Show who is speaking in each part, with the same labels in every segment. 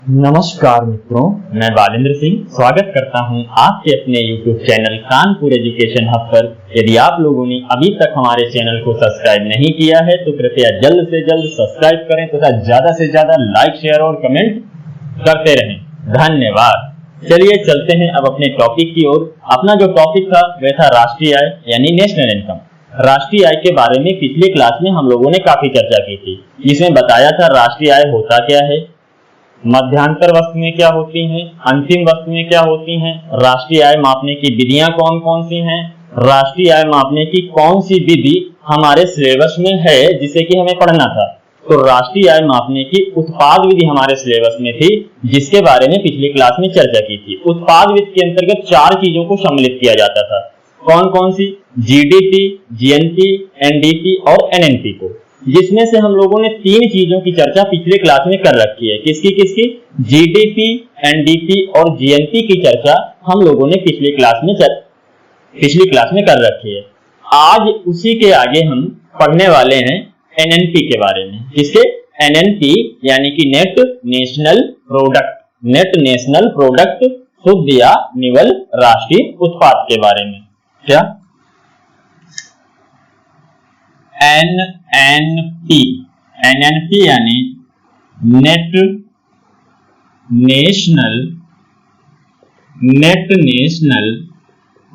Speaker 1: नमस्कार मित्रों, मैं बालेंद्र सिंह स्वागत करता हूं आपके अपने YouTube channel Kanpur education hub पर। यदि आप लोगों ने अभी तक हमारे चैनल को सब्सक्राइब नहीं किया है तो कृपया जल्द से जल्द सब्सक्राइब करें तथा ज्यादा से ज्यादा लाइक, शेयर और कमेंट करते रहें। धन्यवाद। चलिए चलते हैं अब अपने टॉपिक की ओर। अपना जो टॉपिक था वह था राष्ट्रीय आय यानी नेशनल इनकम। राष्ट्रीय आय के बारे में पिछले क्लास में हम लोगों ने काफी चर्चा की थी, जिसमें बताया था राष्ट्रीय आय होता क्या है, मध्यांतर वस्तुएं क्या होती हैं, अंतिम वस्तुएं क्या होती हैं, राष्ट्रीय आय मापने की विधियां कौन कौन सी हैं, राष्ट्रीय आय मापने की कौन सी विधि हमारे सिलेबस में है जिसे कि हमें पढ़ना था। तो राष्ट्रीय आय मापने की उत्पाद विधि हमारे सिलेबस में थी, जिसके बारे में पिछली क्लास में चर्चा की थी। उत्पाद विधि के अंतर्गत 4 चीजों को सम्मिलित किया जाता था। कौन कौन सी? जीडीपी, जीएनपी, एनडीपी और एनएनपी को, जिसमें से हम लोगों ने 3 चीजों की चर्चा पिछले क्लास में कर रखी है। किसकी किसकी? जीडीपी, एनडीपी और जीएनपी की चर्चा हम लोगों ने पिछली क्लास में कर रखी है। आज उसी के आगे हम पढ़ने वाले हैं एनएनपी के बारे में। किसके? एनएनपी यानी कि net national product. Net national product, शुद्ध या निवल राष्ट्रीय उत्पाद के बारे में। क्या? एनएनपी, एनएनपी यानी net national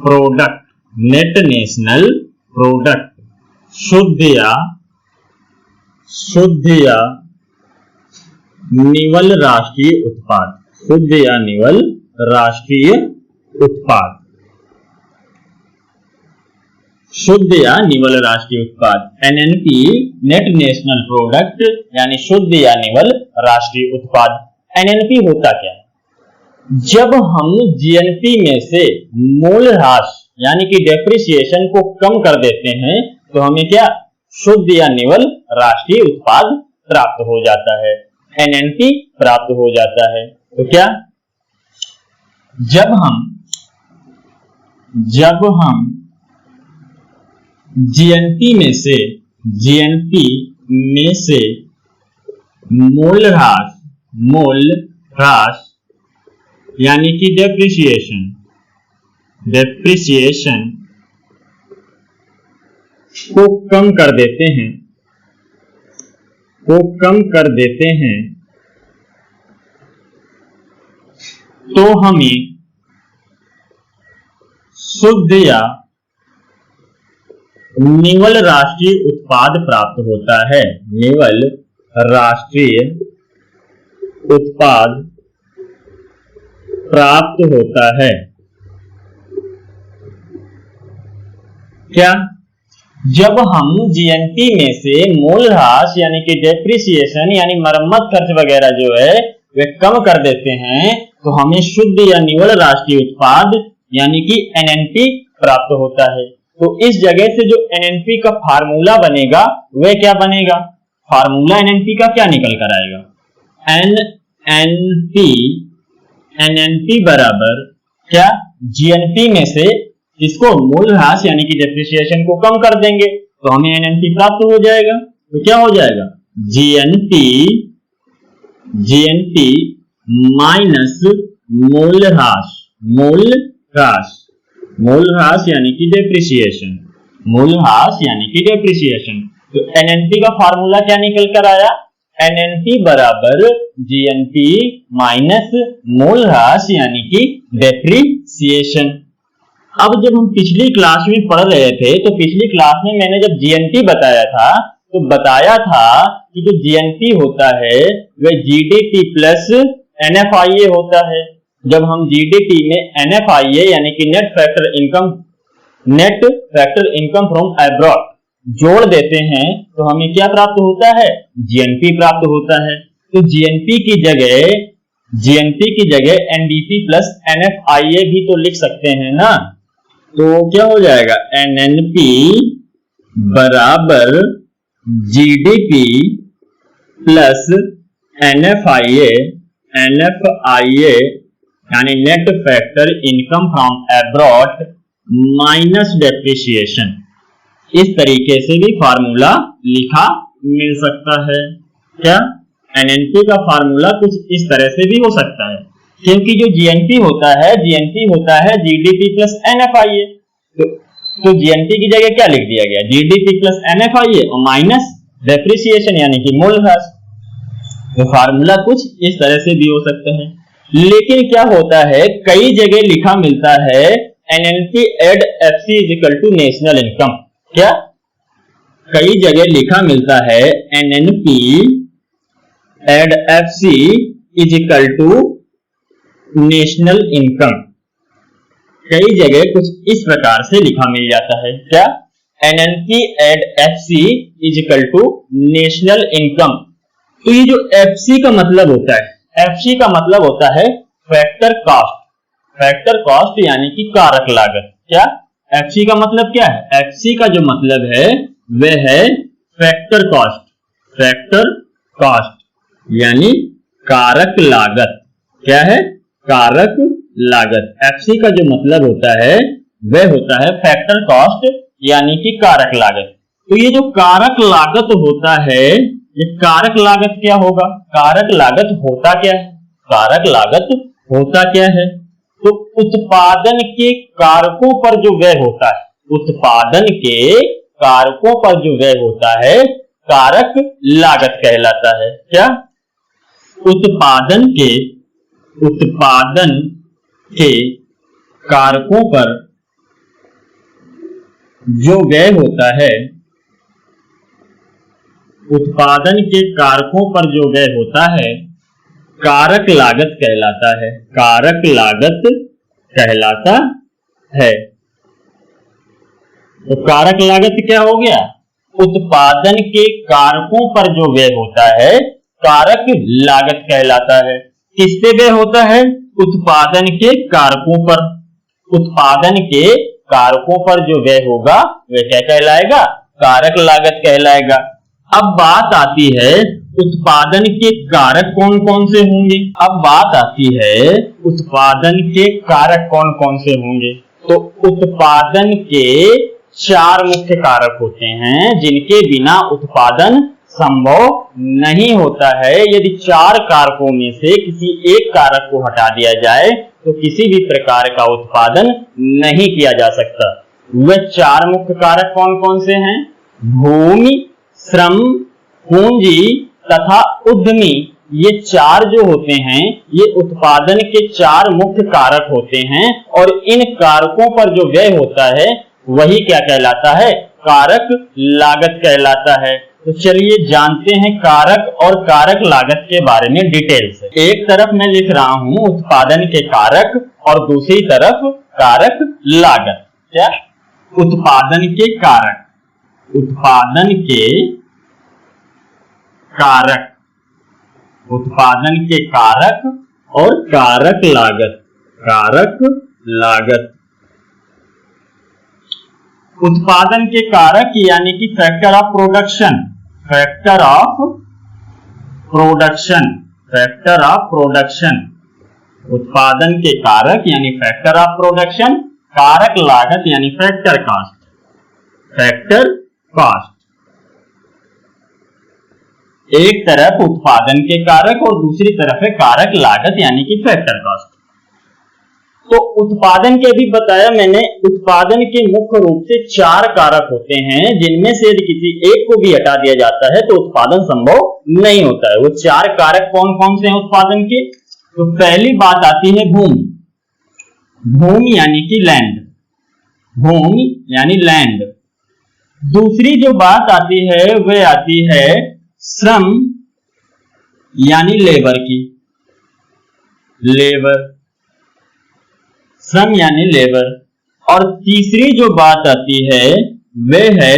Speaker 1: product. Net national product, शुद्ध या निवल राष्ट्रीय उत्पाद। शुद्ध या निवल राष्ट्रीय उत्पाद। शुद्ध या निवल राष्ट्रीय उत्पाद। एनएनपी नेट नेशनल प्रोडक्ट यानी शुद्ध या निवल राष्ट्रीय उत्पाद। एनएनपी होता क्या है? जब हम जीएनपी में से मूल्यह्रास यानी कि डेप्रिसिएशन को कम कर देते हैं तो हमें क्या? शुद्ध या निवल राष्ट्रीय उत्पाद प्राप्त हो जाता है, एनएनपी प्राप्त हो जाता है। तो क्या? जब हम जीएनपी में से मूल्यह्रास यानी कि डेप्रिसिएशन को कम कर देते हैं तो हमें शुद्ध या निवल राष्ट्रीय उत्पाद प्राप्त होता है। निवल राष्ट्रीय उत्पाद प्राप्त होता है। क्या? जब हम जीएनपी में से मूल्यह्रास यानी कि डेप्रिसिएशन यानी मरम्मत खर्च वगैरह जो है वे कम कर देते हैं तो हमें शुद्ध या निवल राष्ट्रीय उत्पाद यानी कि एनएनपी प्राप्त होता है। तो इस जगह से जो एनएनपी का फार्मूला बनेगा वह क्या बनेगा? फार्मूला एनएनपी का क्या निकल कर आएगा? एनएनपी बराबर क्या? जीएनपी में से इसको मूल्यह्रास यानी कि डेप्रिसिएशन को कम कर देंगे तो हमें एनएनपी प्राप्त हो जाएगा। तो क्या हो जाएगा? जीएनपी माइनस मूल्यह्रास यानी कि डेप्रिसिएशन। तो एनएनपी का फार्मूला क्या निकल कर आया? एनएनपी बराबर जीएनपी माइनस मूल्यह्रास यानी कि डेप्रिसिएशन। अब जब हम पिछली क्लास में पढ़ रहे थे तो पिछली क्लास में मैंने जब जीएनपी बताया था तो बताया था कि जो जीएनपी होता है वह जीडीपी प्लस एनएफआईए होता है। जब हम जीडीपी में एनएफआईए यानी कि net factor income from abroad जोड़ देते हैं तो हमें क्या प्राप्त होता है? जीएनपी प्राप्त होता है। तो जीएनपी की जगह एनडीपी प्लस एनएफआईए भी तो लिख सकते हैं ना। तो क्या हो जाएगा? एनएनपी बराबर जीडीपी प्लस एनएफआईए यानी net factor income from abroad minus depreciation. इस तरीके से भी फार्मूला लिखा मिल सकता है। क्या? एनएनपी का फार्मूला कुछ इस तरह से भी हो सकता है, क्योंकि जो जीएनपी होता है जीडीपी प्लस एनएफआईए। तो जीएनपी की जगह क्या लिख दिया गया, जीडीपी प्लस एनएफआईए और माइनस डेप्रिसिएशन यानी कि मूल्यह्रास। तो फार्मूला कुछ इस तरह से भी हो सकता है। लेकिन क्या होता है, कई जगह लिखा मिलता है NNP at FC is equal to national income. क्या कई जगह लिखा मिलता है NNP at FC is equal to national income. कई जगह कुछ इस प्रकार से लिखा मिल जाता है। क्या NNP at FC is equal to national income. तो ये जो एफसी का मतलब होता है, एफसी का मतलब होता है फैक्टर कॉस्ट। फैक्टर कॉस्ट यानी कि कारक लागत। क्या एफसी का मतलब क्या है, एफसी का जो मतलब है वह है फैक्टर कॉस्ट। फैक्टर कॉस्ट यानी कारक लागत। क्या है, कारक लागत। एफसी का जो मतलब होता है वह होता है फैक्टर कॉस्ट यानी कि कारक लागत। तो ये जो कारक लागत होता है, ये कारक लागत क्या होगा, कारक लागत होता क्या है, कारक लागत होता क्या है। तो उत्पादन के कारकों पर जो व्यय होता है, उत्पादन के कारकों पर जो व्यय होता है कारक लागत कहलाता है। क्या उत्पादन के कारकों पर जो व्यय होता है, उत्पादन के कारकों पर जो व्यय होता है कारक लागत कहलाता है। कारक लागत कहलाता है। तो कारक लागत क्या हो गया, उत्पादन के कारकों पर जो व्यय होता है कारक लागत कहलाता है। किस पे व्यय होता है, उत्पादन के कारकों पर। उत्पादन के कारकों पर जो व्यय होगा वह क्या कहलाएगा, कारक लागत कहलाएगा। अब बात आती है उत्पादन के कारक कौन कौन से होंगे। अब बात आती है उत्पादन के कारक कौन कौन से होंगे। तो उत्पादन के 4 मुख्य कारक होते हैं जिनके बिना उत्पादन संभव नहीं होता है। यदि 4 कारकों में से किसी एक कारक को हटा दिया जाए तो किसी भी प्रकार का उत्पादन नहीं किया जा सकता। वह 4 मुख्य कारक कौन कौन से हैं, भूमि, श्रम, पूंजी तथा उद्यमी। ये 4 जो होते हैं ये उत्पादन के 4 मुख्य कारक होते हैं और इन कारकों पर जो व्यय होता है वही क्या कहलाता है, कारक लागत कहलाता है। तो चलिए जानते हैं कारक और कारक लागत के बारे में डिटेल से। एक तरफ मैं लिख रहा हूं उत्पादन के कारक और दूसरी तरफ कारक लागत। क्या उत्पादन के कारक, उत्पादन के कारक, उत्पादन के कारक और कारक लागत। कारक लागत उत्पादन के कारक यानी कि factor of production. Factor of production, factor of production. उत्पादन के कारक यानी फैक्टर ऑफ प्रोडक्शन, कारक लागत यानी फैक्टर कॉस्ट। फैक्टर कॉस्ट, एक तरफ उत्पादन के कारक और दूसरी तरफ है कारक लागत यानी कि फैक्टर कॉस्ट। तो उत्पादन के भी बताया मैंने, उत्पादन के मुख्य रूप से 4 कारक होते हैं जिनमें से यदि किसी एक को भी हटा दिया जाता है तो उत्पादन संभव नहीं होता है। वो 4 कारक कौन कौन से हैं उत्पादन के। तो पहली बात आती है भूमि। भूमि यानी कि लैंड, भूमि यानी लैंड। दूसरी जो बात आती है वह आती है श्रम यानी लेबर की, लेबर, श्रम यानी लेबर। और तीसरी जो बात आती है वह है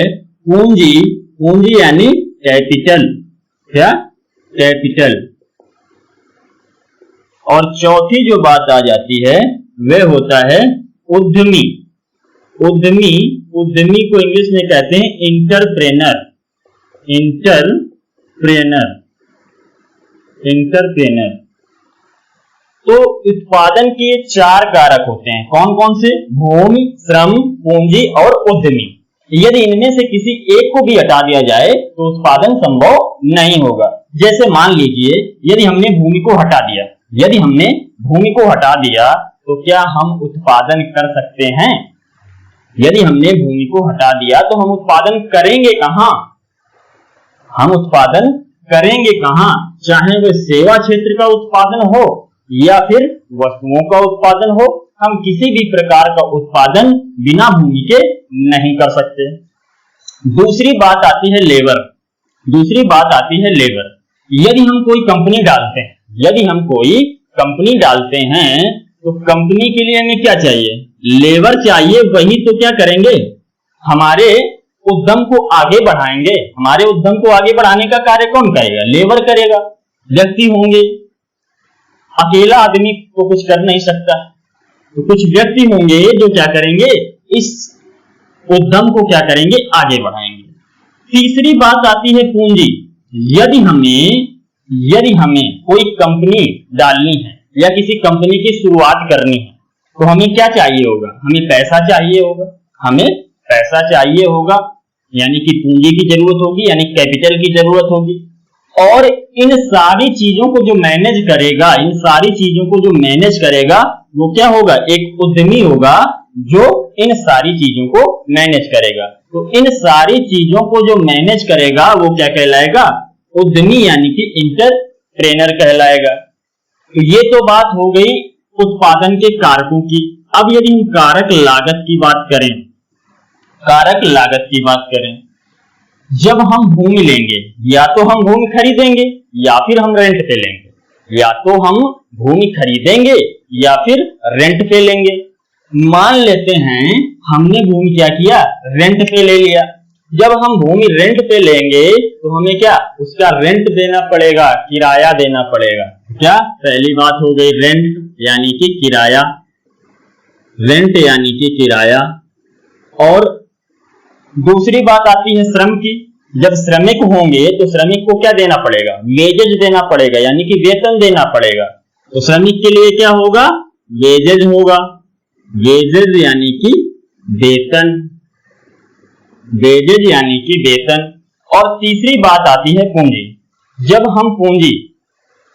Speaker 1: पूंजी, पूंजी यानी कैपिटल। क्या, कैपिटल। और चौथी जो बात आ जाती है वह होता है उद्यमी। उद्यमी, उद्यमी को इंग्लिश में कहते हैं इंटरप्रेनर। Entrepreneur, entrepreneur. तो उत्पादन के 4 कारक होते हैं, कौन कौन से, भूमि, श्रम, पूंजी और उद्यमी। यदि इनमें से किसी एक को भी हटा दिया जाए तो उत्पादन संभव नहीं होगा। जैसे मान लीजिए यदि हमने भूमि को हटा दिया, यदि हमने भूमि को हटा दिया तो क्या हम उत्पादन कर सकते हैं? यदि हमने भूमि को हटा दिया तो हम उत्पादन करेंगे कहां? हम उत्पादन करेंगे कहां? चाहे वह सेवा क्षेत्र का उत्पादन हो या फिर वस्तुओं का उत्पादन हो, हम किसी भी प्रकार का उत्पादन बिना भूमि के नहीं कर सकते। दूसरी बात आती है लेबर। दूसरी बात आती है लेबर। यदि हम कोई कंपनी डालते हैं, यदि हम कोई कंपनी डालते हैं तो कंपनी के लिए हमें क्या चाहिए? लेबर चाहिए। वही तो क्या करेंगे? हमारे उद्यम को आगे बढ़ाएंगे। हमारे उद्यम को आगे बढ़ाने का कार्य कौन करेगा? लेबर करेगा। व्यक्ति होंगे, अकेला आदमी को कुछ कर नहीं सकता, तो कुछ व्यक्ति होंगे जो क्या करेंगे? इस उद्यम को क्या करेंगे? आगे बढ़ाएंगे। तीसरी बात आती है पूंजी। यदि हमें कोई कंपनी डालनी है या किसी कंपनी की शुरुआत करनी है तो हमें क्या चाहिए होगा? हमें पैसा चाहिए होगा। हमें पैसा चाहिए होगा, यानी कि पूंजी की जरूरत होगी, यानी कैपिटल की जरूरत होगी। और इन सारी चीजों को जो मैनेज करेगा, इन सारी चीजों को जो मैनेज करेगा वो क्या होगा? एक उद्यमी होगा जो इन सारी चीजों को मैनेज करेगा। तो इन सारी चीजों को जो मैनेज करेगा वो क्या कहलाएगा? उद्यमी, यानी कि एंटरप्रेन्योर कहलाएगा। तो ये तो बात हो गई उत्पादन के कारकों की। अब यदि हम कारक लागत की बात करें, कारक लागत की बात करें, जब हम भूमि लेंगे या तो हम भूमि खरीदेंगे या फिर हम रेंट पे लेंगे, या तो हम भूमि खरीदेंगे या फिर रेंट पे लेंगे। मान लेते हैं हमने भूमि क्या किया? रेंट पे ले लिया। जब हम भूमि रेंट पे लेंगे तो हमें क्या? उसका रेंट देना पड़ेगा, किराया देना पड़ेगा। क्या? पहली बात हो गई रेंट यानी कि किराया, रेंट यानी कि किराया। और दूसरी बात आती है श्रम की। जब श्रमिक होंगे तो श्रमिक को क्या देना पड़ेगा? वेजेज देना पड़ेगा, यानी कि वेतन देना पड़ेगा। तो श्रमिक के लिए क्या होगा? वेजेज होगा। वेजेज यानी कि वेतन, वेजेज यानी कि वेतन। और तीसरी बात आती है पूंजी। जब हम पूंजी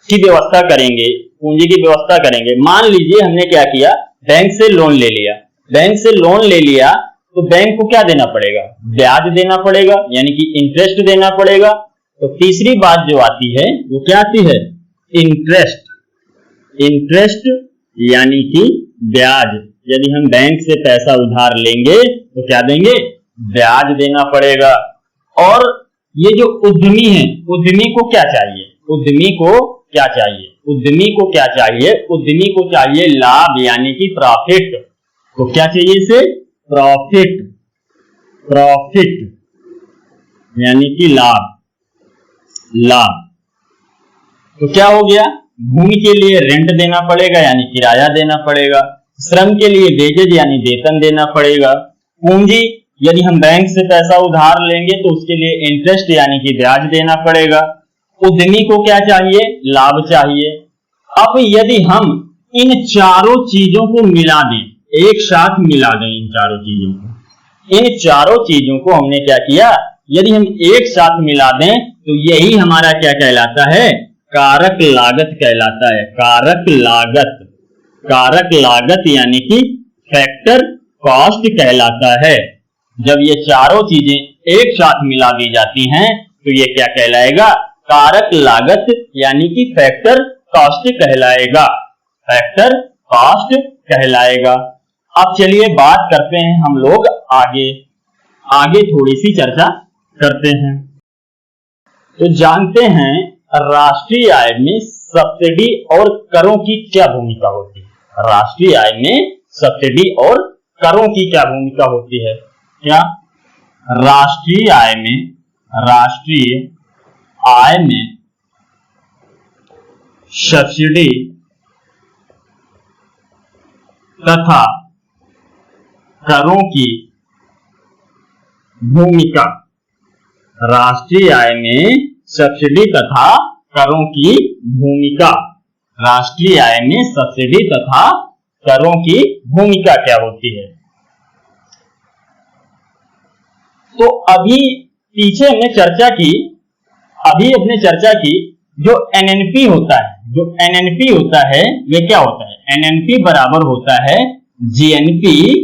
Speaker 1: की व्यवस्था करेंगे, पूंजी की व्यवस्था करेंगे, मान लीजिए हमने क्या किया? बैंक से लोन ले लिया। बैंक से लोन ले लिया तो बैंक को क्या देना पड़ेगा? ब्याज देना पड़ेगा, यानी कि इंटरेस्ट देना पड़ेगा। तो तीसरी बात जो आती है वो क्या आती है? इंटरेस्ट। इंटरेस्ट यानी कि ब्याज। यदि हम बैंक से पैसा उधार लेंगे तो क्या देंगे? ब्याज देना पड़ेगा। और ये जो उद्यमी है, उद्यमी को क्या चाहिए? उद्यमी को क्या चाहिए? उद्यमी को क्या चाहिए? उद्यमी को चाहिए लाभ, यानी कि प्रॉफिट। तो क्या चाहिए इसे? प्रॉफिट। प्रॉफिट यानी कि लाभ, लाभ। तो क्या हो गया? भूमि के लिए रेंट देना पड़ेगा, यानी किराया देना पड़ेगा। श्रम के लिए वेजेज यानी वेतन देना पड़ेगा। पूंजी, यदि हम बैंक से पैसा उधार लेंगे तो उसके लिए इंटरेस्ट यानी कि ब्याज देना पड़ेगा। उद्यमी को क्या चाहिए? लाभ चाहिए। अब यदि हम इन चारों चीजों को मिला दें, एक साथ मिला दें इन चारों चीजों को, इन चारों चीजों को हमने क्या किया? यदि हम एक साथ मिला दें तो यही हमारा क्या कहलाता है? कारक लागत कहलाता है। कारक लागत, कारक लागत यानी कि फैक्टर कॉस्ट कहलाता है। जब ये चारों चीजें एक साथ मिला दी जाती हैं तो ये क्या कहलाएगा? कारक लागत यानी कि फैक्टर कॉस्ट कहलाएगा। फैक्टर कॉस्ट कहलाएगा। अब चलिए बात करते हैं हम लोग आगे थोड़ी सी चर्चा करते हैं। तो जानते हैं राष्ट्रीय आय में सब्सिडी और करों की क्या भूमिका होती है? राष्ट्रीय आय में सब्सिडी और करों की क्या भूमिका होती है? क्या राष्ट्रीय आय में सब्सिडी तथा करों की भूमिका, राष्ट्रीय आय में सब्सिडी तथा करों की भूमिका, राष्ट्रीय आय में सब्सिडी तथा करों की भूमिका क्या होती है? तो अभी पीछे हमने चर्चा की अभी अपने चर्चा की जो एनएनपी होता है, जो एनएनपी होता है वे क्या होता है, एनएनपी बराबर होता है GNP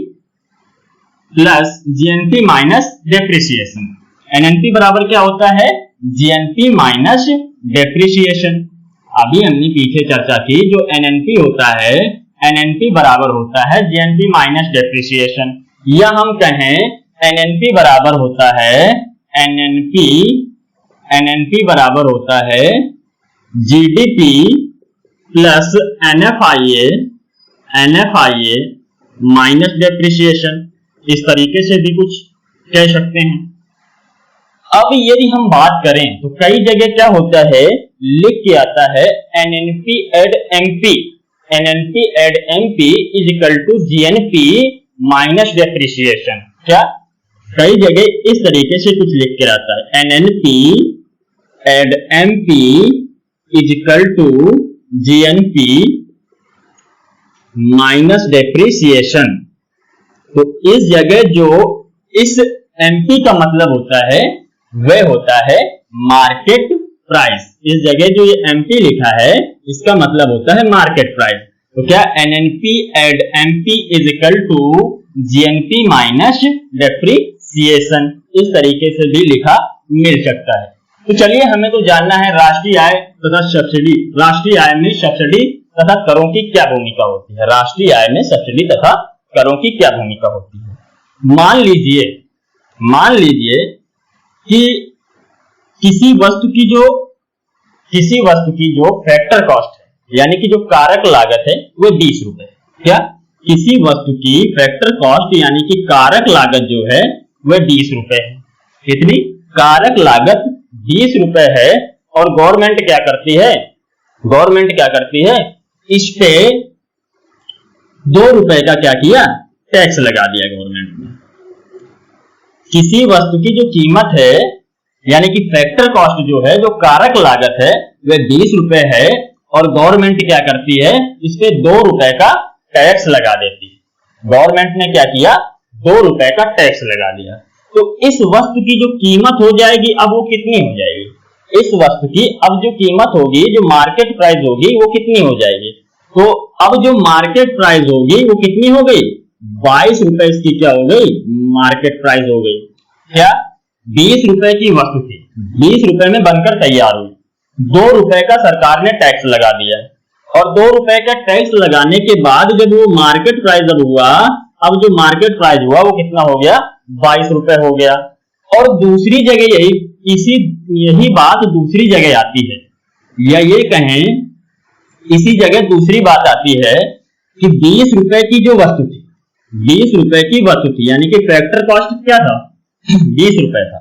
Speaker 1: plus GNP minus depreciation. NNP बराबर क्या होता है, जीएनपी माइनस डेप्रिसिएशन। अभी हमने पीछे चर्चा की जो एनएनपी होता है, एनएनपी बराबर होता है जीएनपी माइनस डेप्रिसिएशन, या हम कहें एनएनपी बराबर होता है एनएनपी बराबर होता है GDP plus NFIA minus depreciation. इस तरीके से भी कुछ कह सकते हैं। अब यदि हम बात करें तो कई जगह क्या होता है, लिख के आता है NNP at MP is equal to GNP minus depreciation. क्या कई जगह इस तरीके से कुछ लिख के आता है, NNP at MP is equal to GNP minus depreciation. तो इस जगह जो इस एमपी का मतलब होता है वह होता है मार्केट प्राइस। इस जगह जो ये एमपी लिखा है इसका मतलब होता है मार्केट प्राइस। तो क्या NNP at MP is equal to GNP minus depreciation, इस तरीके से भी लिखा मिल सकता है। तो चलिए हमें तो जानना है राष्ट्रीय आय तथा सब्सिडी, राष्ट्रीय आय में सब्सिडी तथा करों की क्या भूमिका होती है, राष्ट्रीय आय में सब्सिडी तथा करों की क्या भूमिका होती है। मान लीजिए कि किसी वस्तु की जो फैक्टर कॉस्ट है, यानी कि जो कारक लागत है वो 20 रुपए। क्या किसी वस्तु की फैक्टर कॉस्ट यानी कि कारक लागत जो है वह 20 रुपए है। कितनी? कारक लागत 20 रुपए है। और गवर्नमेंट क्या करती है, इस पे 2 रुपए का क्या किया, टैक्स लगा दिया गवर्नमेंट ने। किसी वस्तु की जो कीमत है यानी कि फैक्टर कॉस्ट जो है, जो कारक लागत है वह 20 रुपए है और गवर्नमेंट क्या करती है, इस पे 2 रुपए का टैक्स लगा देती है। गवर्नमेंट ने क्या किया, 2 रुपए का टैक्स लगा दिया। तो इस वस्तु की जो कीमत हो जाएगी अब वो कितनी हो जाएगी, इस वस्तु की अब जो कीमत होगी, जो मार्केट प्राइस होगी वो कितनी हो जाएगी। तो अब जो मार्केट प्राइस होगी वो कितनी हो गई, 22 रुपए इसकी क्या हो गई, मार्केट प्राइस हो गई। क्या 20 रुपए की वस्तु थी, 20 रुपए में बनकर तैयार हुई, 2 रुपए का सरकार ने टैक्स लगा दिया और 2 रुपए का टैक्स लगाने के बाद जब वो मार्केट प्राइस अब जो मार्केट प्राइस हुआ वो कितना हो गया, 22 रुपए हो गया। और दूसरी जगह यही बात दूसरी जगह आती है, या ये कहें इसी जगह दूसरी बात आती है कि 20 रुपए की जो वस्तु थी, 20 रुपए की वस्तु थी, यानी कि फैक्टर कॉस्ट क्या था, 20 रुपए था।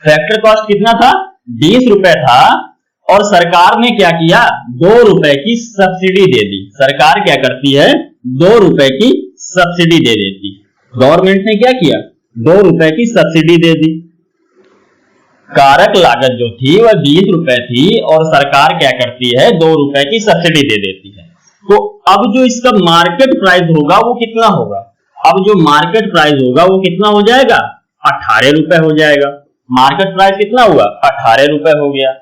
Speaker 1: फैक्टर कॉस्ट कितना था, 20 रुपए था। और सरकार ने क्या किया, 2 रुपए की सब्सिडी दे दी। सरकार क्या करती है, 2 रुपए की सब्सिडी दे देती। गवर्नमेंट ने क्या किया, 2 रुपए की सब्सिडी दे दी। कारक लागत जो थी वह 20 रुपए थी और सरकार क्या करती है, 2 रुपए की सब्सिडी दे देती है। तो अब जो इसका मार्केट प्राइस होगा वो कितना होगा, अब जो मार्केट प्राइस होगा वो कितना हो जाएगा, 18 रुपए हो जाएगा। मार्केट प्राइस कितना हुआ, 18 रुपए हो गया।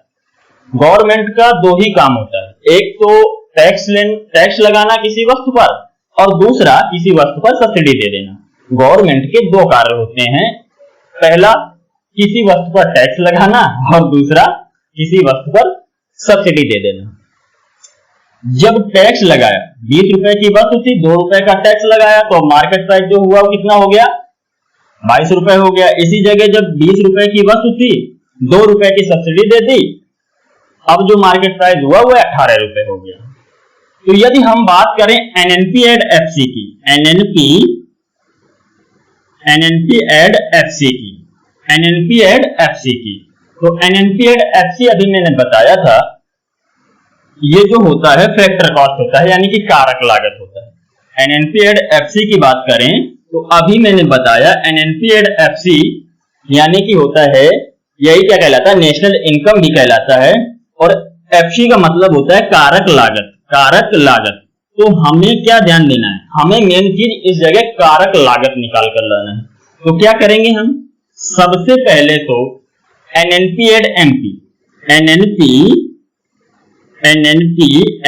Speaker 1: गवर्नमेंट का 2 ही काम होता है, एक तो टैक्स लगाना किसी वस्तु पर और दूसरा किसी वस्तु पर सब्सिडी दे देना। गवर्नमेंट के 2 कार्य होते हैं, पहला किसी वस्तु पर टैक्स लगाना और दूसरा किसी वस्तु पर सब्सिडी दे देना। जब टैक्स लगाया, 20 रुपए की वस्तु थी, 2 रुपए का टैक्स लगाया तो मार्केट प्राइस जो हुआ वो कितना हो गया, 22 रुपए हो गया। इसी जगह जब 20 रुपए की वस्तु थी, 2 रुपए की सब्सिडी दे दी, अब जो मार्केट प्राइस हुआ वो 18 रुपए हो गया। तो यदि हम बात करें एनएनपी एड एफसी की, एनएनपी एड एफसी की, तो एनएनपी एड एफसी अभी मैंने बताया था, ये जो होता है फैक्टर कॉस्ट होता है, यानी कि कारक लागत होता है। एनएनपी एड एफसी की बात करें तो अभी मैंने बताया एनएनपी एड एफसी यानी कि होता है, यही क्या कहलाता है, नेशनल इनकम भी कहलाता है। और एफसी का मतलब होता है कारक लागत। तो हमें क्या ध्यान देना है, हमें मेन चीज इस जगह कारक लागत निकाल कर लाना है। तो क्या करेंगे हम, सबसे पहले तो NNP at MP, NNP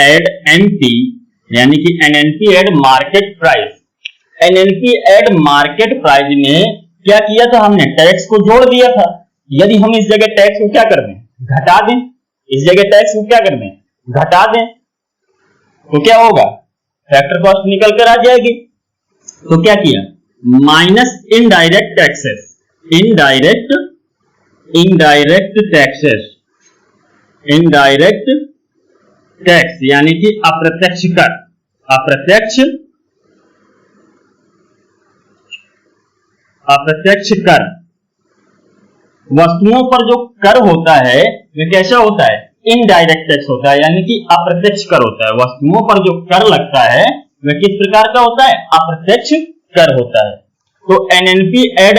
Speaker 1: at MP यानी कि NNP at market price. NNP at market price में क्या किया था हमने, टैक्स को जोड़ दिया था। यदि हम इस जगह टैक्स को क्या कर दें, घटा दें, इस जगह टैक्स को क्या कर दें, घटा दें, तो क्या होगा, फैक्टर कॉस्ट निकल कर आ जाएगी। तो क्या किया, minus indirect taxes, indirect taxes, indirect tax यानी कि अप्रत्यक्ष कर, अप्रत्यक्ष कर। वस्तुओं पर जो कर होता है वह कैसा होता है, इनडायरेक्ट टैक्स होता है यानी कि अप्रत्यक्ष कर होता है। वस्तुओं पर जो कर लगता है वह किस प्रकार का होता है, अप्रत्यक्ष कर होता है। तो एनएनपी एड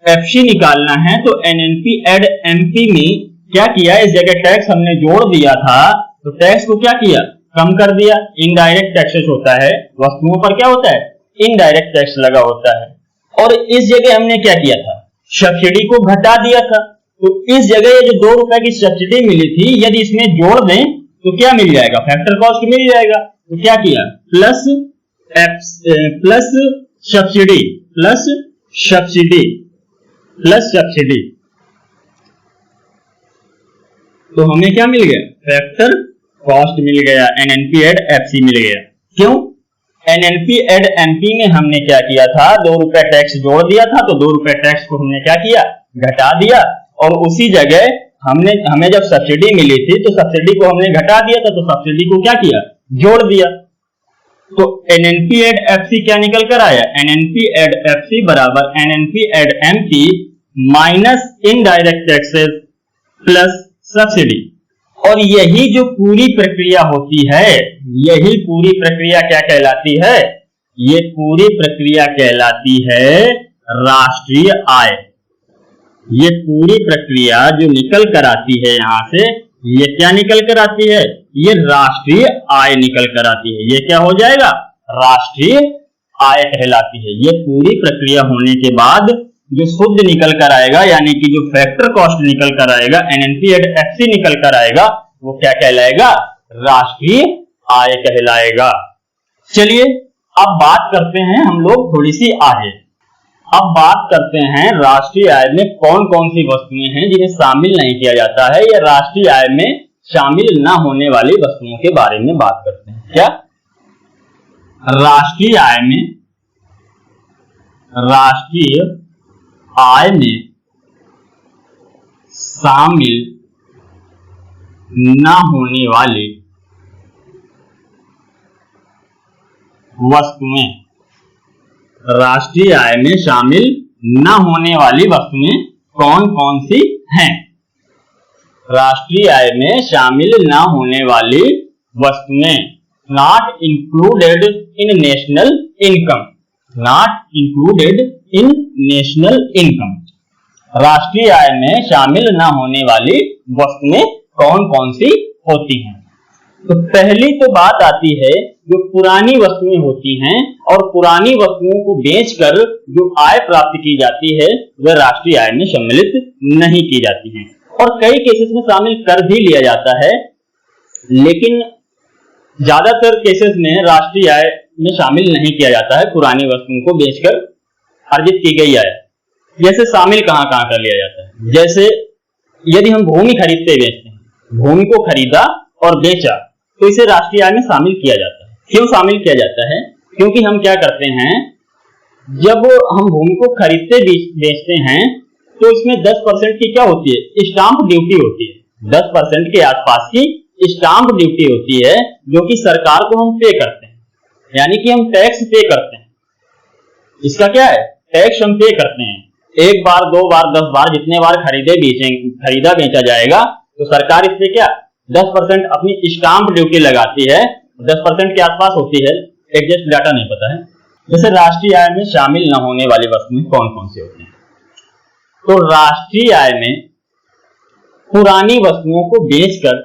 Speaker 1: एफसी निकालना है तो एनएनपी एड एमपी में क्या किया, इस जगह टैक्स हमने जोड़ दिया था तो टैक्स को क्या किया, कम कर दिया। इनडायरेक्ट टैक्सेस होता है, वस्तुओं पर क्या होता है, इनडायरेक्ट टैक्स लगा होता है। और इस जगह हमने क्या किया था, सब्सिडी को घटा दिया था। तो इस जगह ये जो 2 रुपए की सब्सिडी मिली थी, यदि इसमें जोड़ दें तो क्या मिल जाएगा, फैक्टर कॉस्ट मिल जाएगा। तो क्या किया, plus subsidy, plus subsidy, plus subsidy, तो हमें क्या मिल गया, फैक्टर कॉस्ट मिल गया, एनएनपी एड एफसी मिल गया। क्यों, एनएनपी एड एमपी में हमने क्या किया था, 2 रुपए टैक्स जोड़ दिया था तो 2 रुपए टैक्स को हमने क्या किया, घटा दिया। और उसी जगह हमें जब सब्सिडी मिली थी तो सब्सिडी को हमने घटा दिया था तो सब्सिडी को क्या किया, जोड़ दिया। तो एनएनपी एड एफसी क्या निकल कर आया, एनएनपी एड एफसी बराबर NNP at MP minus indirect taxes plus subsidy. और यही जो पूरी प्रक्रिया होती है, यही पूरी प्रक्रिया क्या कहलाती है, ये पूरी प्रक्रिया कहलाती है राष्ट्रीय आय। ये पूरी प्रक्रिया जो निकल कर आती है यहां से, ये क्या निकल कर आती है, ये राष्ट्रीय आय निकल कर आती है। ये क्या हो जाएगा, राष्ट्रीय आय कहलाती है। ये पूरी प्रक्रिया होने के बाद जो शुद्ध निकल कर आएगा यानी कि जो फैक्टर कॉस्ट निकल कर आएगा, एनएनपी एड एफसी निकल कर आएगा, वो क्या कहलाएगा, राष्ट्रीय आय कहलाएगा। चलिए अब बात करते हैं हम लोग थोड़ी सी आगे। अब बात करते हैं राष्ट्रीय आय में कौन कौन सी वस्तुएं हैं जिन्हें शामिल नहीं किया जाता है, या राष्ट्रीय आय में शामिल ना होने वाली वस्तुओं के बारे में बात करते हैं। क्या, राष्ट्रीय आय में शामिल ना होने वाली वस्तुएं, राष्ट्रीय आय में शामिल न होने वाली वस्तुएं कौन कौन सी हैं। राष्ट्रीय आय में शामिल न होने वाली वस्तुएं, not included in national income, not included in national income. राष्ट्रीय आय में शामिल न होने वाली वस्तुएं कौन कौन सी होती हैं। तो पहली तो बात आती है जो पुरानी वस्तुएं होती हैं, और पुरानी वस्तुओं को बेचकर जो आय प्राप्त की जाती है वह राष्ट्रीय आय में सम्मिलित नहीं की जाती है। और कई केसेस में शामिल कर भी लिया जाता है, लेकिन ज्यादातर केसेस में राष्ट्रीय आय में शामिल नहीं किया जाता है पुरानी वस्तुओं को बेचकर अर्जित की गई आय। जैसे शामिल कहां कहां कर लिया जाता है, जैसे यदि हम भूमि खरीदते बेचते हैं, भूमि को खरीदा और बेचा तो इसे राष्ट्रीय आय में शामिल किया जाता है। क्यों शामिल किया जाता है, क्योंकि हम क्या करते हैं, जब हम भूमि को खरीदते बेचते हैं तो इसमें 10% की क्या होती है, स्टाम्प ड्यूटी होती है। 10% के आसपास की स्टाम्प ड्यूटी होती है जो कि सरकार को हम पे करते हैं, यानी कि हम टैक्स पे करते हैं। इसका क्या है, टैक्स हम पे करते हैं। 1 बार 2 बार 10 बार जितने बार खरीदा बेचा जाएगा तो सरकार इस पे क्या 10% अपनी स्टाम्प ड्यूटी लगाती है। 10% के आसपास होती है, एग्जैक्ट डाटा नहीं पता है। जैसे राष्ट्रीय आय में शामिल न होने वाली वस्तुएं कौन कौन सी होती हैं, तो राष्ट्रीय आय में पुरानी वस्तुओं को बेचकर,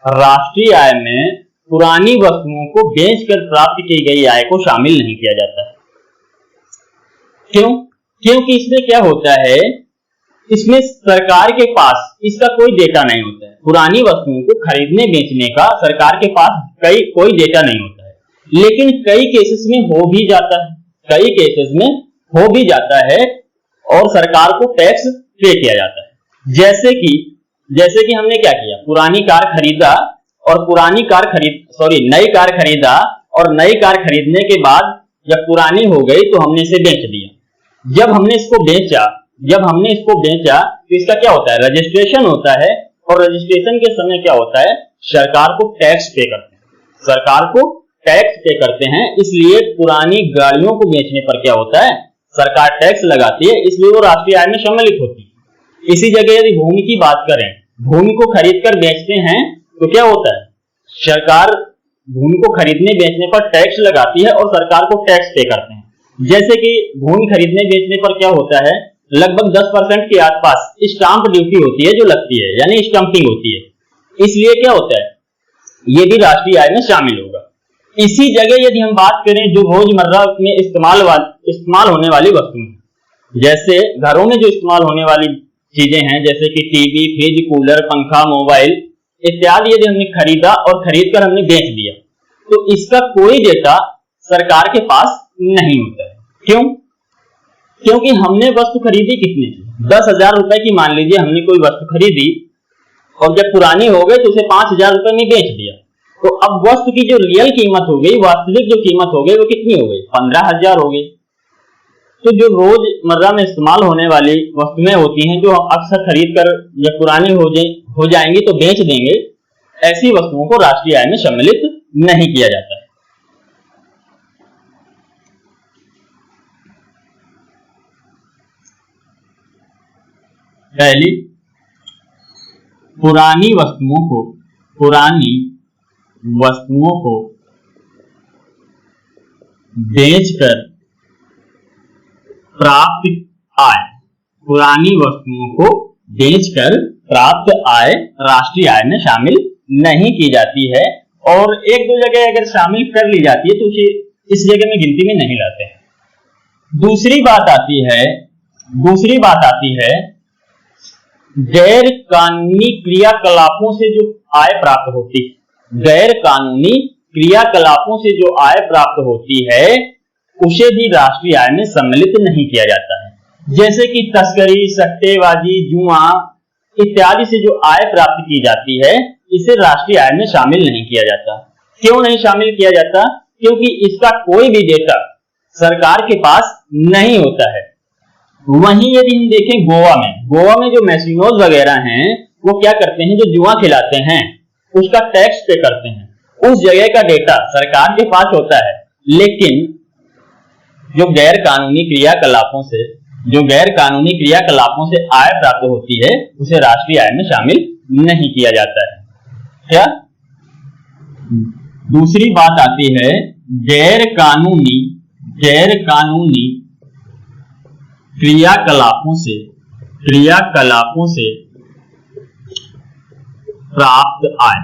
Speaker 1: राष्ट्रीय आय में पुरानी वस्तुओं को बेचकर प्राप्त की गई आय को शामिल नहीं किया जाता है। क्यों, क्योंकि इसमें क्या होता है, इसमें सरकार के पास इसका कोई डेटा नहीं होता है। पुरानी वस्तुओं को खरीदने बेचने का सरकार के पास कोई डेटा नहीं होता है, लेकिन कई केसेस में हो भी जाता है, कई केसेस में हो भी जाता है और सरकार को टैक्स पे किया जाता है। जैसे कि हमने क्या किया, पुरानी कार खरीदा और नई कार खरीदा और नई कार खरीदने के बाद जब पुरानी हो गई तो हमने इसे बेच दिया। जब हमने इसको बेचा तो इसका क्या होता है, रजिस्ट्रेशन होता है और रजिस्ट्रेशन के समय क्या होता है, सरकार को टैक्स पे करते हैं। इसलिए पुरानी गाड़ियों को बेचने पर क्या होता है, सरकार टैक्स लगाती है, इसलिए वो राष्ट्रीय आय में सम्मिलित होती है। इसी जगह यदि भूमि की बात करें, भूमि को खरीद कर बेचते हैं तो क्या होता है, सरकार भूमि को खरीदने बेचने पर टैक्स लगाती है और सरकार को टैक्स पे करते हैं। जैसे कि भूमि खरीदने बेचने पर क्या होता है, लगभग 10% के आसपास स्टाम्प ड्यूटी होती है जो लगती है, यानी स्टम्पिंग होती है। इसलिए क्या होता है, ये भी राष्ट्रीय आय में शामिल होगा। इसी जगह यदि हम बात करें जो रोजमर्रा में इस्तेमाल होने वाली वस्तुएं, जैसे घरों में जो इस्तेमाल होने वाली चीजें हैं, जैसे कि टीवी, फ्रिज, कूलर, पंखा, मोबाइल इत्यादि यदि हमने खरीदा और खरीद कर हमने बेच दिया तो इसका कोई डेटा सरकार के पास नहीं होता है। क्यों? क्योंकि हमने वस्तु खरीदी कितने की, 10,000 रुपए की मान लीजिए हमने कोई वस्तु खरीदी और जब पुरानी हो गई तो उसे 5,000 रुपए में बेच दिया। तो अब वस्तु की जो रियल कीमत हो गई, वास्तविक जो कीमत हो गई वो कितनी हो गई, 15,000 हो गई। तो जो रोजमर्रा में इस्तेमाल होने वाली वस्तुएं होती हैं जो हम अक्सर खरीद कर जब पुरानी हो जाएंगी तो बेच देंगे, ऐसी वस्तुओं को राष्ट्रीय आय में सम्मिलित नहीं किया जाता है। पहली, पुरानी वस्तुओं को बेचकर प्राप्त आय, पुरानी वस्तुओं को बेचकर प्राप्त आय राष्ट्रीय आय में शामिल नहीं की जाती है और एक दो जगह अगर शामिल कर ली जाती है तो उसे इस जगह में गिनती में नहीं लाते हैं। दूसरी बात आती है गैर कानूनी क्रियाकलापों से जो आय प्राप्त होती है, गैर कानूनी क्रियाकलापों से जो आय प्राप्त होती है उसे भी राष्ट्रीय आय में सम्मिलित नहीं किया जाता है। जैसे कि तस्करी, सट्टेबाजी, जुआ इत्यादि से जो आय प्राप्त की जाती है इसे राष्ट्रीय आय में शामिल नहीं किया जाता। क्यों नहीं शामिल किया जाता? क्योंकि इसका कोई भी डेटा सरकार के पास नहीं होता है। वहीं यदि हम देखें गोवा में जो मैसिनोज वगैरह हैं वो क्या करते हैं, जो जुआ खिलाते हैं उसका टैक्स पे करते हैं, उस जगह का डेटा सरकार के पास होता है, लेकिन जो गैर कानूनी क्रियाकलापों से आय प्राप्त होती है उसे राष्ट्रीय आय में शामिल नहीं किया जाता है। क्या? दूसरी बात आती है गैर कानूनी क्रियाकलापों से प्राप्त आय,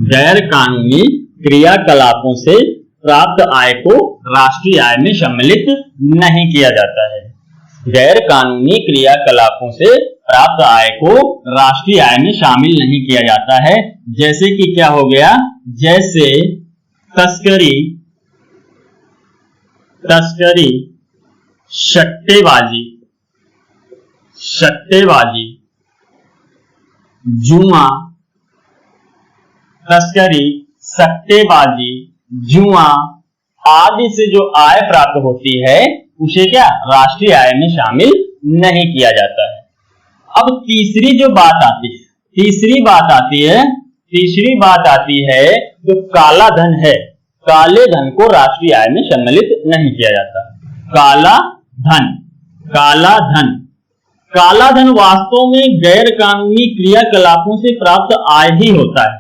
Speaker 1: गैर कानूनी क्रियाकलापों से प्राप्त आय को राष्ट्रीय आय में सम्मिलित नहीं किया जाता है। गैर कानूनी क्रियाकलापों से प्राप्त आय को राष्ट्रीय आय में शामिल नहीं किया जाता है। जैसे कि क्या हो गया, जैसे तस्करी, सट्टेबाजी, जुआ, जुआ आदि से जो आय प्राप्त होती है उसे क्या राष्ट्रीय आय में शामिल नहीं किया जाता है। अब तीसरी बात आती है जो काला धन है, काले धन को राष्ट्रीय आय में सम्मिलित नहीं किया जाता। काला धन वास्तव में गैर कानूनी क्रियाकलापों से प्राप्त आय ही होता है।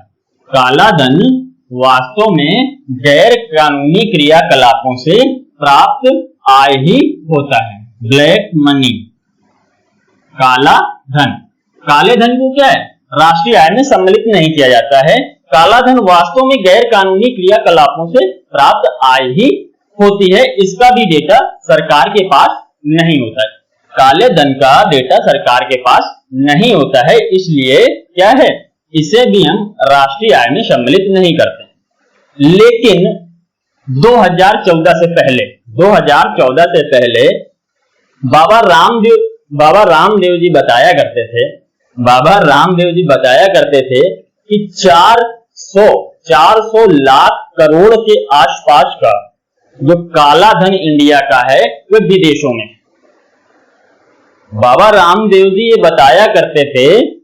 Speaker 1: काला धन वास्तव में गैर कानूनी क्रियाकलापों से प्राप्त आय ही होता है। ब्लैक मनी, काले धन को क्या है राष्ट्रीय आय में सम्मिलित नहीं किया जाता है। काला धन वास्तव में गैर कानूनी क्रियाकलापों से प्राप्त आय ही होती है, इसका भी डेटा सरकार के पास नहीं होता है। काले धन का डेटा सरकार के पास नहीं होता है, इसलिए क्या है, इसे भी हम राष्ट्रीय आय में सम्मिलित नहीं करते। लेकिन 2014 से पहले बाबा रामदेव जी बताया करते थे कि 400 लाख करोड़ के आसपास का जो काला धन इंडिया का है वह विदेशों में। बाबा रामदेव जी ये बताया करते थे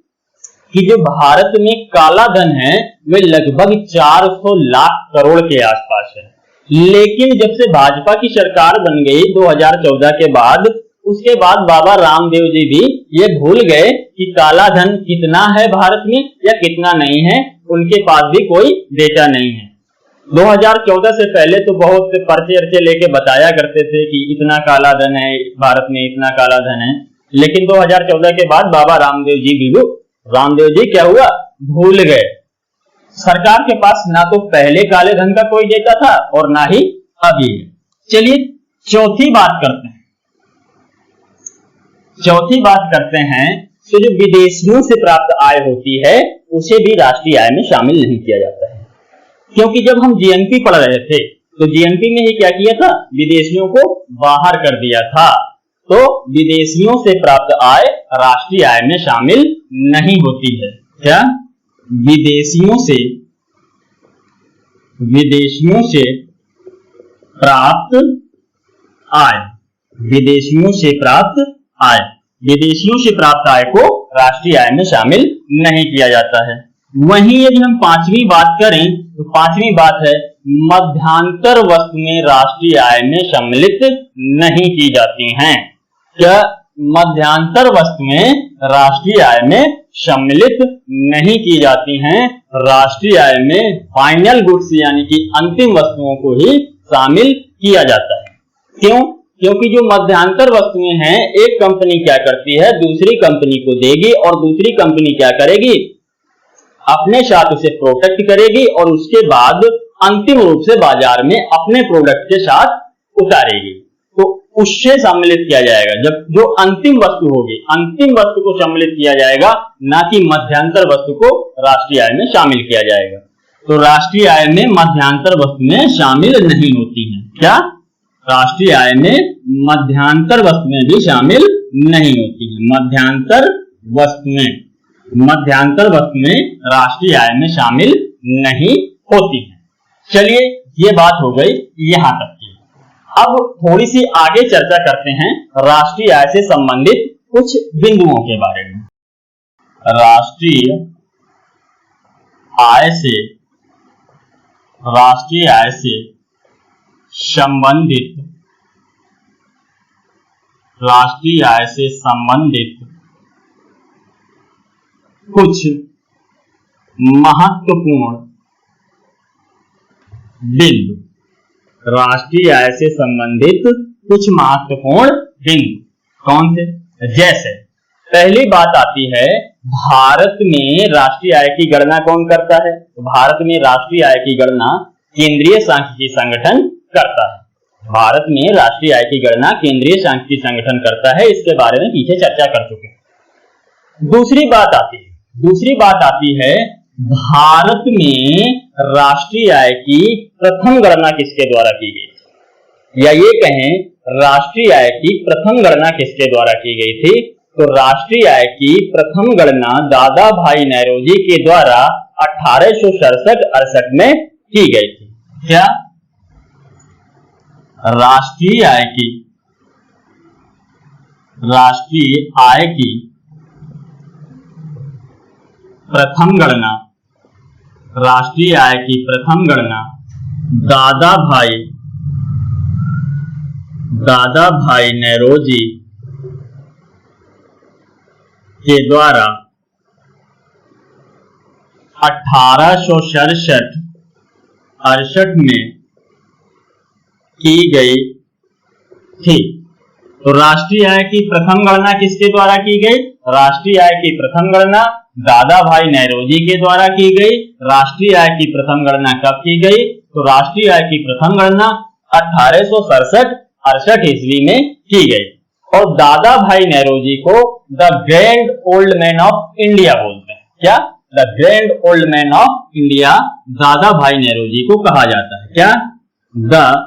Speaker 1: कि जो भारत में काला धन है वह लगभग 400 लाख करोड़ के आसपास है। लेकिन जब से भाजपा की सरकार बन गई 2014 के बाद, उसके बाद बाबा रामदेव जी भी ये भूल गए कि काला धन कितना है भारत में या कितना नहीं है, उनके पास भी कोई डेटा नहीं है। 2014 से पहले तो बहुत पर्चे लेके बताया करते थे कि इतना काला धन है भारत में, इतना काला धन है। लेकिन 2014 के बाद बाबा रामदेव जी क्या हुआ, भूल गए। सरकार के पास ना तो पहले काले धन का कोई डेटा था और ना ही अभी। चलिए चौथी बात करते हैं तो जो विदेशियों से प्राप्त आय होती है उसे भी राष्ट्रीय आय में शामिल नहीं किया जाता है। क्योंकि जब हम जीएनपी पढ़ रहे थे तो जीएनपी में ही क्या किया था, विदेशियों को बाहर कर दिया था। तो विदेशियों से प्राप्त आय राष्ट्रीय आय में शामिल नहीं होती है। क्या विदेशियों से प्राप्त आय को राष्ट्रीय आय में शामिल नहीं किया जाता है। वहीं यदि हम पांचवी बात करें तो पांचवी बात है मध्यांतर वस्तुएं राष्ट्रीय आय में सम्मिलित नहीं की जाती हैं। क्या मध्यांतर वस्तुएं राष्ट्रीय आय में सम्मिलित नहीं की जाती हैं? राष्ट्रीय आय में फाइनल गुड्स यानी कि अंतिम वस्तुओं को ही शामिल किया जाता है। क्यों? क्योंकि जो मध्यांतर वस्तुएं हैं, एक कंपनी क्या करती है, दूसरी कंपनी को देगी और दूसरी कंपनी क्या करेगी, अपने साथ उसे प्रोटेक्ट करेगी और उसके बाद अंतिम रूप से बाजार में अपने प्रोडक्ट के साथ उतारेगी। तो उससे सम्मिलित किया जाएगा। जब जो अंतिम वस्तु होगी, अंतिम वस्तु को सम्मिलित किया जाएगा, ना कि मध्यांतर वस्तु को राष्ट्रीय आय में शामिल किया जाएगा। तो राष्ट्रीय आय में मध्यांतर वस्तुएं शामिल नहीं होती हैं। क्या राष्ट्रीय आय में मध्यांतर वस्तुएं भी शामिल नहीं होती हैं? मध्यांतर वस्तुएं राष्ट्रीय आय में शामिल नहीं होती हैं। चलिए ये बात हो गई यहां तक की। अब थोड़ी सी आगे चर्चा करते हैं राष्ट्रीय आय से संबंधित कुछ बिंदुओं के बारे में। राष्ट्रीय आय से संबंधित कुछ महत्वपूर्ण बिंदु। राष्ट्रीय आय से संबंधित कुछ महत्वपूर्ण बिंदु कौन से? जैसे पहली बात आती है, भारत में राष्ट्रीय आय की गणना कौन करता है? तो भारत में राष्ट्रीय आय की गणना केंद्रीय सांख्यिकी संगठन करता है। भारत में राष्ट्रीय आय की गणना केंद्रीय सांख्यिकी संगठन करता है। इसके बारे में पीछे चर्चा कर चुके हैं। दूसरी बात आती है भारत में राष्ट्रीय आय की प्रथम गणना किसके द्वारा की गई थी? या ये कहें राष्ट्रीय आय की प्रथम गणना किसके द्वारा की गई थी? तो राष्ट्रीय आय की प्रथम गणना दादा भाई नौरोजी के द्वारा 1867-68 में की गई थी। क्या राष्ट्रीय आय की प्रथम गणना दादा भाई नौरोजी के द्वारा 1867-68 में की गई थी। तो राष्ट्रीय आय की प्रथम गणना किसके द्वारा की गई? राष्ट्रीय आय की प्रथम गणना दादा भाई नौरोजी के द्वारा की गई। राष्ट्रीय आय की प्रथम गणना कब की गई? तो राष्ट्रीय आय की प्रथम गणना 1867-68 ईस्वी में की गई। और दादा भाई नेहरूजी को the grand old man of India बोलते हैं। क्या? The grand old man of India दादा भाई नेहरूजी को कहा जाता है। क्या? The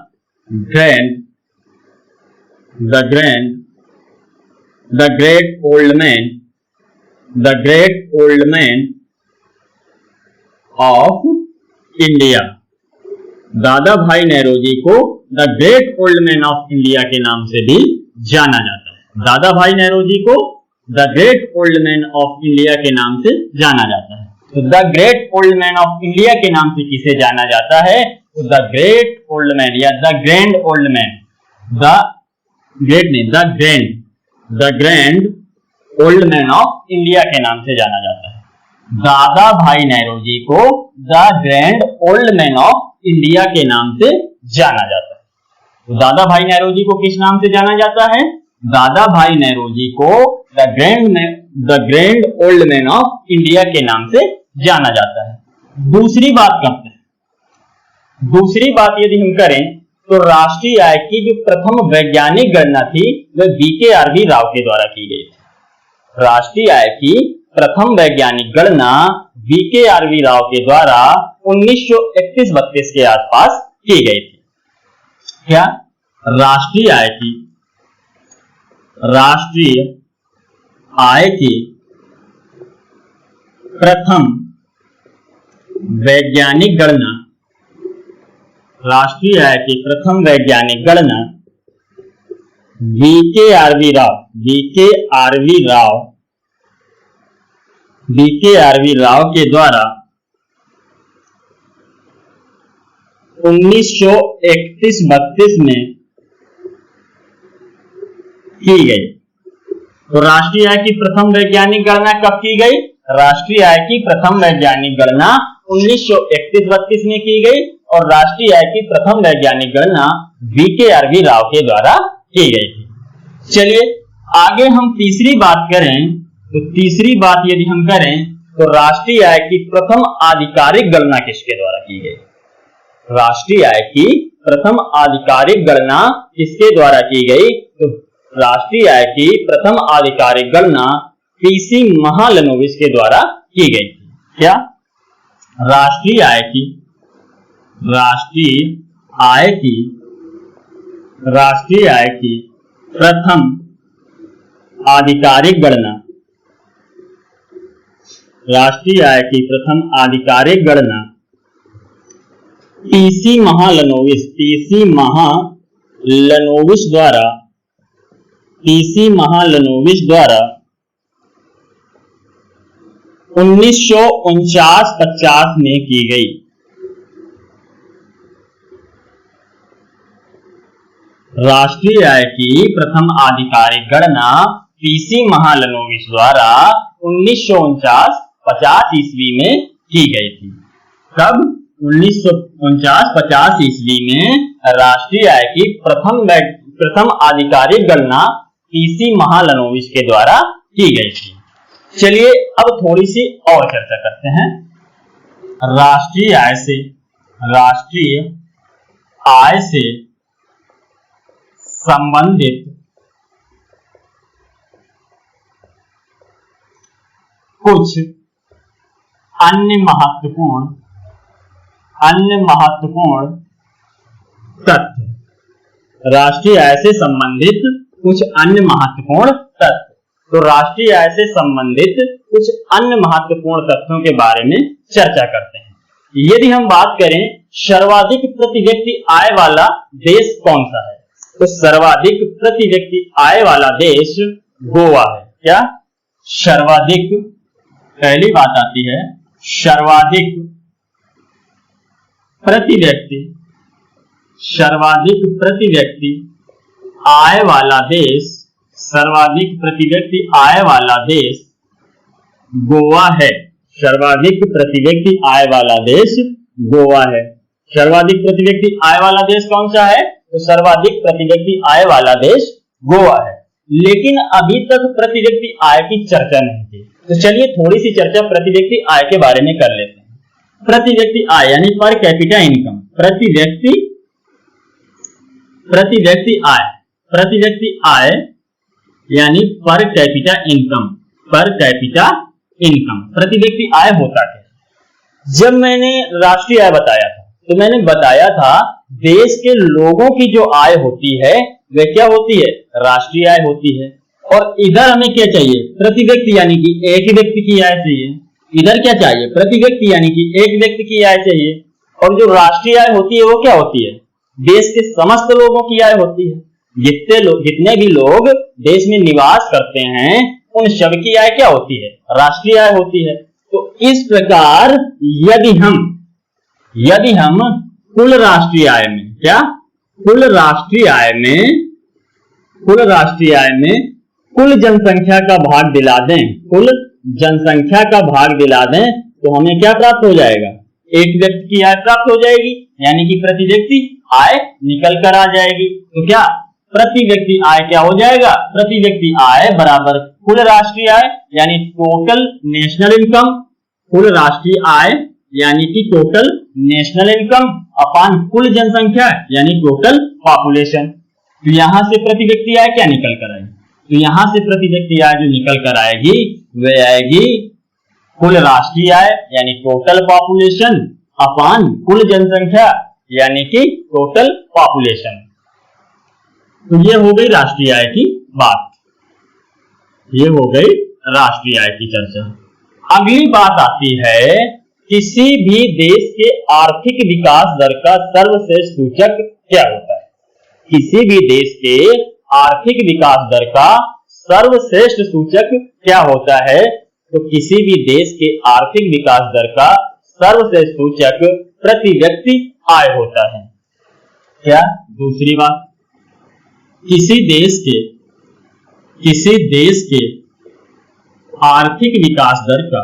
Speaker 1: great old man of India. दादा भाई नेहरूजी को the great old man of India के नाम से भी जाना जाता है। दादा भाई नेहरूजी को the great old man of India के नाम से जाना जाता है। तो the great old man of India के नाम से किसे जाना जाता है? तो द ग्रेट ओल्ड मैन या the grand old man, the grand old man of India के नाम से जाना जाता है। दादा भाई नेहरूजी को the grand old man of India के नाम से जाना जाता है। तो दादा भाई नेहरूजी को किस नाम से जाना जाता है? दादा भाई नेहरूजी को the grand old man of India के नाम से जाना जाता है। दूसरी बात करते हैं। दूसरी बात यदि हम करें तो राष्ट्रीय आय की जो प्रथम वैज्ञानिक गणना थी वह VKRV राव के द्वारा की गई थी। राष्ट्रीय आय की प्रथम वैज्ञानिक गणना VKRV राव के द्वारा 1931-32 के आसपास की गई थी। क्या? राष्ट्रीय आय की प्रथम वैज्ञानिक गणना, राष्ट्रीय आय की प्रथम वैज्ञानिक गणना VKRV राव के द्वारा 1931-32 में की गई। तो राष्ट्रीय आय की प्रथम वैज्ञानिक गणना कब की गई? राष्ट्रीय आय की प्रथम वैज्ञानिक गणना 1931-32 में की गई और राष्ट्रीय आय की प्रथम वैज्ञानिक गणना VKRV राव के द्वारा की गई थी। चलिए आगे हम तीसरी बात करें तो तीसरी बात यदि हम करें तो राष्ट्रीय आय की प्रथम आधिकारिक गणना किसके द्वारा की गई? राष्ट्रीय आय की प्रथम आधिकारिक गणना किसके द्वारा की गई? तो राष्ट्रीय आय की प्रथम आधिकारिक गणना PC महालनोबिस के द्वारा की गई थी। क्या? राष्ट्रीय आय की प्रथम आधिकारिक गणना, राष्ट्रीय आय की प्रथम आधिकारिक गणना PC महालनोबिस द्वारा 1949-50 में की गई। राष्ट्रीय आय की प्रथम आधिकारिक गणना PC महालनोबिस द्वारा 1949-50 ईस्वी में की गई थी। कब? 1949-50 ईस्वी में राष्ट्रीय आय की प्रथम आधिकारिक गणना PC महालनोबिस के द्वारा की गई थी। चलिए अब थोड़ी सी और चर्चा करते हैं। राष्ट्रीय आय से संबंधित कुछ अन्य महत्वपूर्ण तथ्य। राष्ट्रीय आय से संबंधित कुछ अन्य महत्वपूर्ण तथ्य। तो राष्ट्रीय आय से संबंधित कुछ अन्य महत्वपूर्ण तथ्यों के बारे में चर्चा करते हैं। यदि हम बात करें सर्वाधिक प्रति व्यक्ति आय वाला देश कौन सा है? तो सर्वाधिक प्रति व्यक्ति आय वाला देश गोवा है। क्या? सर्वाधिक, पहली बात आती है सर्वाधिक प्रति व्यक्ति आय वाला देश, सर्वाधिक प्रति व्यक्ति आय वाला देश गोवा है। सर्वाधिक प्रति व्यक्ति आय वाला देश गोवा है। सर्वाधिक प्रति व्यक्ति आय वाला देश कौन सा है? तो सर्वाधिक प्रति व्यक्ति आय वाला देश गोवा है। लेकिन अभी तक प्रति व्यक्ति आय की चर्चा नहीं थी, तो चलिए थोड़ी सी चर्चा प्रति व्यक्ति आय के बारे में कर लेते हैं। प्रति व्यक्ति आय यानी पर कैपिटा इनकम, प्रति व्यक्ति आय यानी per capita income. Per capita income, प्रति व्यक्ति आय होता है। जब मैंने राष्ट्रीय आय बताया था तो मैंने बताया था देश के लोगों की जो आय होती है वह क्या होती है, राष्ट्रीय आय होती है। और इधर हमें क्या चाहिए, प्रति व्यक्ति यानी कि एक ही व्यक्ति की आय चाहिए। इधर क्या चाहिए, प्रति व्यक्ति यानी कि एक व्यक्ति की आय चाहिए। और जो राष्ट्रीय आय होती है वो क्या होती है, देश के समस्त लोगों की आय होती है। जितने भी लोग देश में निवास करते हैं उन सब की आय क्या होती है, राष्ट्रीय आय होती है। तो इस प्रकार यदि हम कुल राष्ट्रीय आय में क्या, कुल राष्ट्रीय आय में कुल जनसंख्या का भाग दिला दें, कुल जनसंख्या का भाग दिला दें तो हमें क्या प्राप्त हो जाएगा, एक व्यक्ति की आय प्राप्त हो जाएगी, यानी कि प्रति व्यक्ति आय निकल कर आ जाएगी। तो क्या प्रति व्यक्ति आय क्या हो जाएगा, प्रति व्यक्ति आय बराबर कुल राष्ट्रीय आय यानी टोटल नेशनल इनकम, कुल राष्ट्रीय आय यानी कि टोटल नेशनल इनकम अपान कुल जनसंख्या यानी टोटल पॉपुलेशन। तो यहां से प्रति व्यक्ति आय क्या निकल कर आएगी, तो यहां से प्रति व्यक्ति आय जो निकल कर आएगी वह आएगी कुल राष्ट्रीय आय यानी टोटल पॉपुलेशन अपान कुल जनसंख्या यानी कि टोटल पॉपुलेशन। तो ये हो गई राष्ट्रीय आय की बात, ये हो गई राष्ट्रीय आय की चर्चा। अगली बात आती है किसी भी देश के आर्थिक विकास दर का सर्वश्रेष्ठ सूचक क्या होता है। किसी भी देश के आर्थिक विकास दर का सर्वश्रेष्ठ सूचक क्या होता है, तो किसी भी देश के आर्थिक विकास दर का सर्वश्रेष्ठ सूचक प्रति व्यक्ति आय होता है। क्या, दूसरी बात, किसी देश के आर्थिक विकास दर का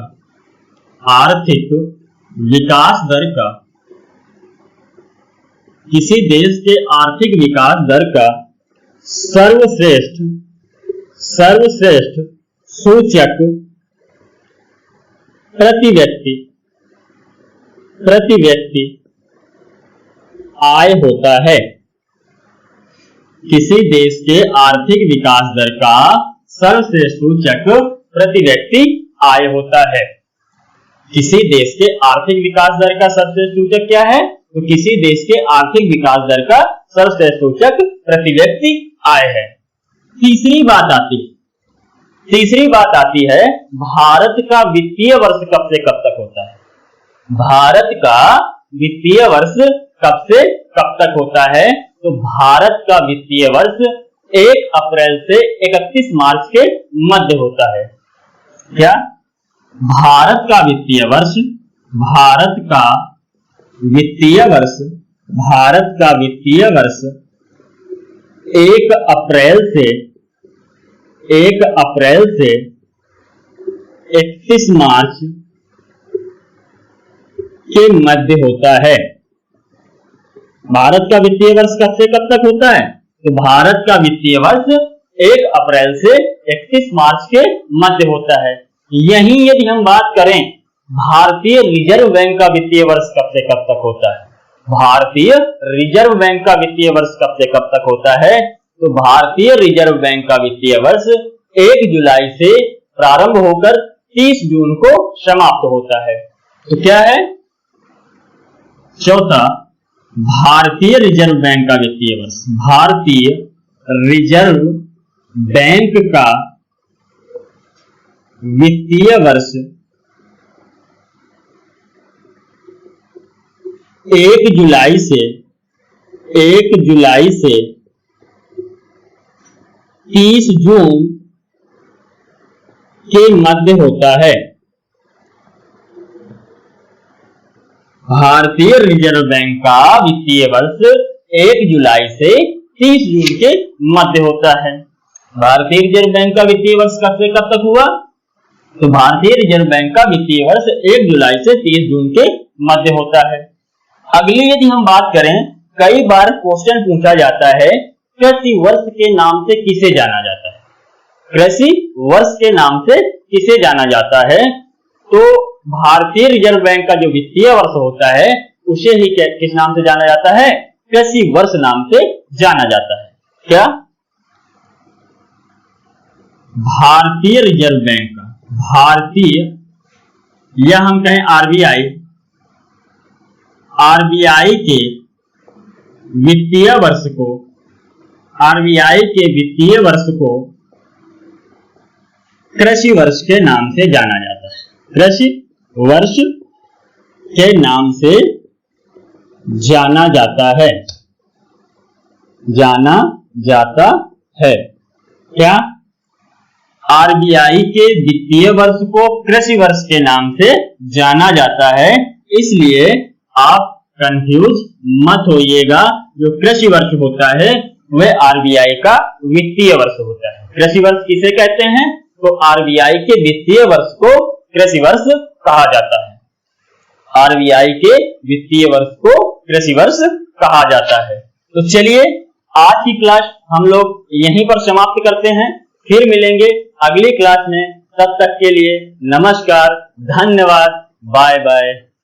Speaker 1: किसी देश के आर्थिक विकास दर का सर्वश्रेष्ठ सूचक प्रति व्यक्ति आय होता है। किसी देश के आर्थिक विकास दर का सर्वश्रेष्ठ सूचक प्रति व्यक्ति आय होता है। किसी देश के आर्थिक विकास दर का सर्वश्रेष्ठ सूचक क्या है, तो किसी देश के आर्थिक विकास दर का सर्वश्रेष्ठ सूचक प्रति व्यक्ति आय है। तीसरी बात आती है भारत का वित्तीय वर्ष कब से कब तक होता है। भारत का वित्तीय वर्ष कब से कब तक होता है, तो भारत का वित्तीय वर्ष 1 अप्रैल से 31 मार्च के मध्य होता है। क्या, भारत का वित्तीय वर्ष 1 अप्रैल से 31 मार्च के मध्य होता है। भारत का वित्तीय वर्ष कब से कब तक होता है, तो भारत का वित्तीय वर्ष 1 अप्रैल से 31 मार्च के मध्य होता है। यहीं यदि हम बात करें भारतीय रिजर्व बैंक का वित्तीय वर्ष कब से कब तक होता है, भारतीय रिजर्व बैंक का वित्तीय वर्ष कब से कब तक होता है, तो भारतीय रिजर्व बैंक का वित्तीय वर्ष 1 जुलाई से प्रारंभ होकर 30 जून को समाप्त होता है। तो क्या है, चौथा, भारतीय रिजर्व बैंक का वित्तीय वर्ष, भारतीय रिजर्व बैंक का वित्तीय वर्ष 1 जुलाई से 30 जून के मध्य होता है। भारतीय रिजर्व बैंक का वित्तीय वर्ष 1 जुलाई से 30 जून के मध्य होता है। भारतीय रिजर्व बैंक का वित्तीय वर्ष कब से कब तक हुआ, तो भारतीय रिजर्व बैंक का वित्तीय वर्ष 1 जुलाई से 30 जून के मध्य होता है। अगली यदि हम बात करें, कई बार क्वेश्चन पूछा जाता है कृषि वर्ष के नाम से किसे जाना जाता है, कृषि वर्ष के नाम से किसे जाना जाता है, तो भारतीय रिजर्व बैंक का जो वित्तीय वर्ष होता है उसे ही किस नाम से जाना जाता है, कृषि वर्ष नाम से जाना जाता है। क्या, भारतीय रिजर्व बैंक का, भारतीय या हम कहें आरबीआई, आरबीआई के वित्तीय वर्ष को, आरबीआई के वित्तीय वर्ष को कृषि वर्ष के नाम से जाना जाता है। कृषि वर्ष के नाम से जाना जाता है, जाना जाता है। क्या? आरबीआई के वित्तीय वर्ष को कृषि वर्ष के नाम से जाना जाता है, इसलिए आप कंफ्यूज मत होइएगा। जो कृषि वर्ष होता है वह आरबीआई का वित्तीय वर्ष होता है। कृषि वर्ष किसे कहते हैं? तो आरबीआई के वित्तीय वर्ष को कृषि वर्ष कहा जाता है। आरबीआई के वित्तीय वर्ष को कृषि वर्ष कहा जाता है। तो चलिए आज की क्लास हम लोग यहीं पर समाप्त करते हैं, फिर मिलेंगे अगली क्लास में। तब तक के लिए नमस्कार, धन्यवाद, बाय बाय।